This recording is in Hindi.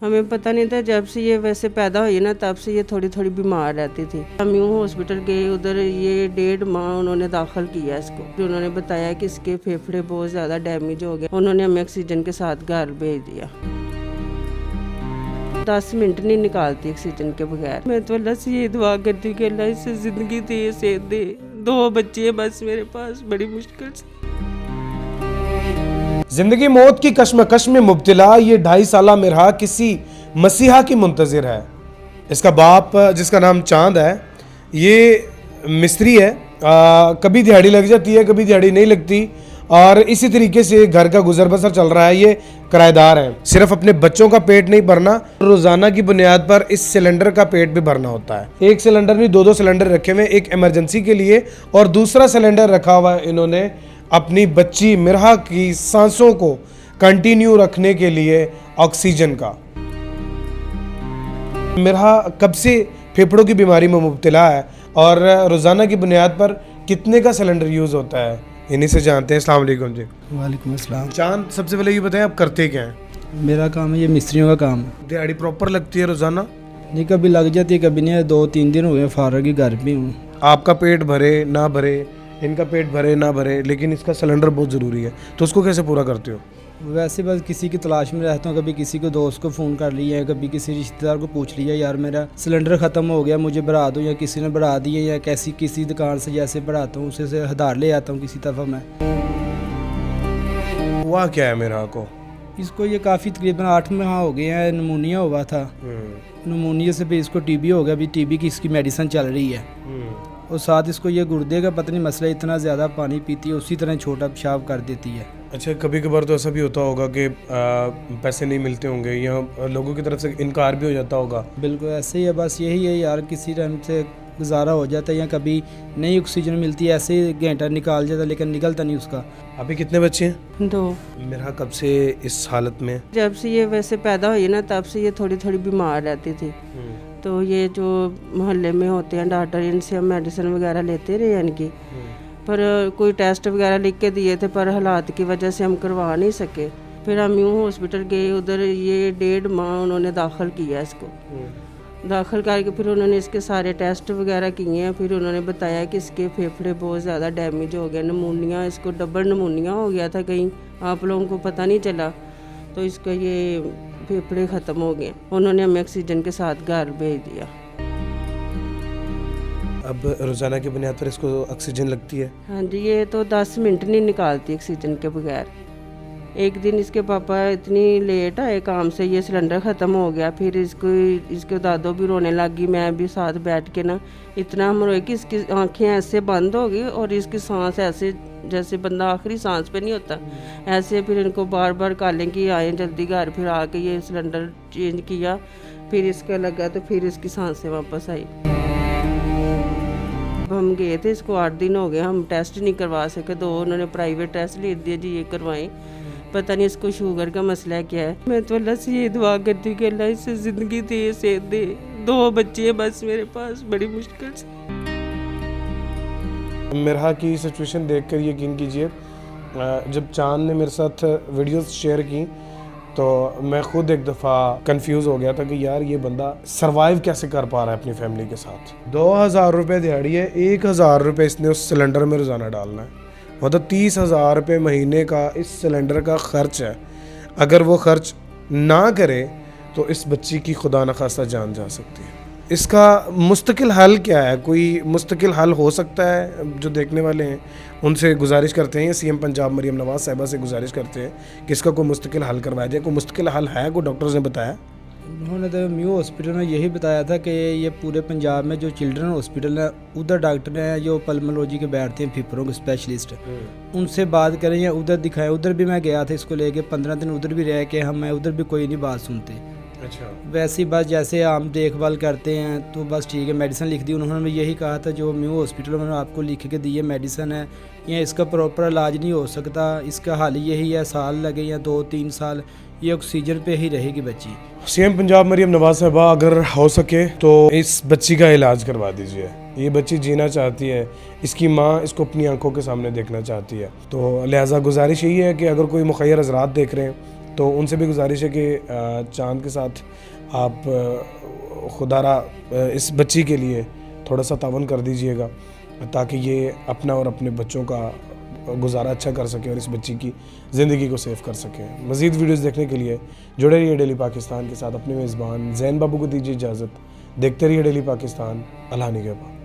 हमें पता नहीं था, जब से ये वैसे पैदा हुई ना तब से ये थोड़ी थोड़ी बीमार रहती थी। हम यूँ हॉस्पिटल गए, उधर ये 1.5 माह उन्होंने दाखिल किया इसको। फिर उन्होंने बताया कि इसके फेफड़े बहुत ज़्यादा डैमेज हो गए। उन्होंने हमें ऑक्सीजन के साथ घर भेज दिया। 10 मिनट नहीं निकालती ऑक्सीजन के बगैर। मैं तो अल्लाह से ये दुआ करती हूँ कि अल्लाह इसे ज़िंदगी दे, सेहत दे। 2 बच्चे हैं बस मेरे पास, बड़ी मुश्किल से। जिंदगी मौत की कश्मकश में मुब्तला ये 2.5 साला मिरहा किसी मसीहा की मुंतज़िर है। इसका बाप, जिसका नाम चांद है, ये मिस्त्री है। कभी दिहाड़ी लग जाती है, कभी दिहाड़ी नहीं लगती, और इसी तरीके से घर का गुजर बसर चल रहा है। ये किराएदार हैं। सिर्फ अपने बच्चों का पेट नहीं भरना, रोजाना की बुनियाद पर इस सिलेंडर का पेट भी भरना होता है। एक सिलेंडर में 2-2 सिलेंडर रखे हुए, एक इमरजेंसी के लिए और दूसरा सिलेंडर रखा हुआ है इन्होंने अपनी बच्ची मिरहा की सांसों को कंटिन्यू रखने के लिए ऑक्सीजन का। मिरहा कब से फेफड़ों की बीमारी में मुब्तला है और रोजाना की बुनियाद पर कितने का सिलेंडर यूज होता है, इन्हीं से जानते हैं। अस्सलाम वालेकुम जी। वालेकुम अस्सलाम। चांद, सबसे पहले ये बताएं आप करते क्या हैं? मेरा काम है ये मिस्त्रियों का काम है। दिहाड़ी प्रॉपर लगती है रोजाना? नहीं, कभी लग जाती है, कभी नहीं। 2-3 दिन हो गए फारग ही घर पे हूँ। आपका पेट भरे ना भरे, इनका पेट भरे ना भरे, लेकिन इसका सिलेंडर बहुत ज़रूरी है, तो उसको कैसे पूरा करते हो? वैसे बस किसी की तलाश में रहता हूँ। कभी किसी को दोस्त को फ़ोन कर लिया है, कभी किसी रिश्तेदार को पूछ लिया, यार मेरा सिलेंडर ख़त्म हो गया, मुझे बढ़ा दो, या किसी ने बढ़ा दिए, या किसी दुकान से जैसे बढ़ाता हूँ उसे से हदार ले आता हूँ किसी दफ़ा मैं। हुआ क्या है मेरा को? इसको ये काफ़ी तकरीबन 8 माह हो गए हैं। नमूनिया हुआ था, नमूनिया से भी इसको टीबी हो गया। अभी टीबी की इसकी मेडिसिन चल रही है, और साथ इसको ये गुर्दे का पता नहीं मसला, इतना ज़्यादा पानी पीती है उसी तरह छोटा पेशाब कर देती है। अच्छा, कभी कभार तो ऐसा भी होता होगा कि पैसे नहीं मिलते होंगे या लोगों की तरफ से इनकार भी हो जाता होगा? बिल्कुल ऐसे ही है, बस यही है यार, किसी टाइम से गुजारा हो जाता है, या कभी नई ऑक्सीजन मिलती है, ऐसे ही घंटा निकाल जाता है लेकिन निकलता नहीं उसका। अभी कितने बच्चे हैं? 2। मेरा कब से इस हालत में? जब से ये वैसे पैदा हुई ना तब से ये थोड़ी थोड़ी बीमार रहती थी। तो ये जो मोहल्ले में होते हैं डॉक्टर, इनसे हम मेडिसिन वगैरह लेते रहे इनकी, पर कोई टेस्ट वगैरह लिख के दिए थे, पर हालात की वजह से हम करवा नहीं सके। फिर हम यूँ हॉस्पिटल गए, उधर ये 1.5 माह उन्होंने दाखिल किया इसको। दाखिल करके फिर उन्होंने इसके सारे टेस्ट वगैरह किए हैं। फिर उन्होंने बताया कि इसके फेफड़े बहुत ज़्यादा डैमेज हो गए, नमूनिया, इसको डबल नमूनिया हो गया था कहीं, आप लोगों को पता नहीं चला, तो इसका ये फेफड़े ख़त्म हो गए। उन्होंने हमें ऑक्सीजन के साथ घर भेज दिया। अब रोज़ाना की बुनियाद पर इसको ऑक्सीजन लगती है? हाँ जी, ये तो 10 मिनट नहीं निकालती ऑक्सीजन के बगैर। एक दिन इसके पापा इतनी लेट आए काम से, ये सिलेंडर ख़त्म हो गया। फिर इसके दादो भी रोने लगी, मैं भी साथ बैठ के ना इतना हम रोए कि इसकी आंखें ऐसे बंद हो गई और इसकी सांस ऐसे जैसे बंदा आखिरी सांस पे नहीं होता ऐसे। फिर इनको बार बार कालें कि आए जल्दी घर। फिर आके ये सिलेंडर चेंज किया, फिर इसका लगा तो फिर इसकी सांसें वापस आई। हम गए थे, इसको 8 दिन हो गए, हम टेस्ट नहीं करवा सके। 2 उन्होंने प्राइवेट टेस्ट ले दिए जी, ये करवाएं, पता नहीं इसको शुगर का मसला क्या है। मैं तो अल्लाह से ये दुआ करती हूँ कि अल्लाह इसे ज़िंदगी दे, सेहत दे। 2 बच्चे हैं बस मेरे पास, बड़ी मुश्किल से। मिरहा की सिचुएशन देखकर यकीन कीजिए, जब चांद ने मेरे साथ वीडियोस शेयर की तो मैं खुद एक दफ़ा कंफ्यूज हो गया था कि यार ये बंदा सरवाइव कैसे कर पा रहा है अपनी फैमिली के साथ। 2000 रुपये दिहाड़ी है, 1000 रुपये इसने उस सिलेंडर में रोज़ाना डालना है, मतलब 30,000 रुपये महीने का इस सिलेंडर का ख़र्च है। अगर वो ख़र्च ना करे तो इस बच्ची की खुदा न खास्ता जान जा सकती है। इसका मुस्तकिल हल क्या है? कोई मुस्तकिल हल हो सकता है? जो देखने वाले हैं उनसे गुजारिश करते हैं, सीएम पंजाब मरियम नवाज़ साहिबा से गुजारिश करते हैं कि इसका कोई मुस्तकिल हल करवाया जाए। कोई मुस्तकिल हल है? कोई डॉक्टर्स ने बताया? उन्होंने तो म्यू हॉस्पिटल में यही बताया था कि ये पूरे पंजाब में जो चिल्ड्रन हॉस्पिटल है उधर डॉक्टर हैं जो पल्मोलॉजी के बैठते हैं, फेफड़ों के स्पेशलिस्ट, उनसे बात करें या उधर दिखाएं। उधर भी मैं गया था इसको लेके, 15 दिन उधर भी रह के मैं उधर भी कोई नहीं बात सुनते। अच्छा, वैसे ही बस जैसे हम देखभाल करते हैं तो बस ठीक है। मेडिसिन लिख दी उन्होंने, यही कहा था जो म्यू हॉस्पिटल में आपको लिख के दी है मेडिसिन है, या इसका प्रॉपर इलाज नहीं हो सकता, इसका हल यही है, साल लगे या 2-3 साल ये ऑक्सीजन पे ही रहेगी बच्ची। सीएम पंजाब मरियम नवाज़ साहिबा अगर हो सके तो इस बच्ची का इलाज करवा दीजिए। ये बच्ची जीना चाहती है, इसकी माँ इसको अपनी आंखों के सामने देखना चाहती है, तो लिहाजा गुजारिश यही है कि अगर कोई मुखैर हज़रात देख रहे हैं तो उनसे भी गुजारिश है कि चांद के साथ आप खुदारा इस बच्ची के लिए थोड़ा सा तावन कर दीजिएगा ताकि ये अपना और अपने बच्चों का गुजारा अच्छा कर सके और इस बच्ची की ज़िंदगी को सेव कर सके। मज़ीद वीडियोस देखने के लिए जुड़े रहिए डेली पाकिस्तान के साथ। अपने मेज़बान ज़ैन बाबू को दीजिए इजाज़त। देखते रहिए डेली पाकिस्तान। अल्लाह निगहबान।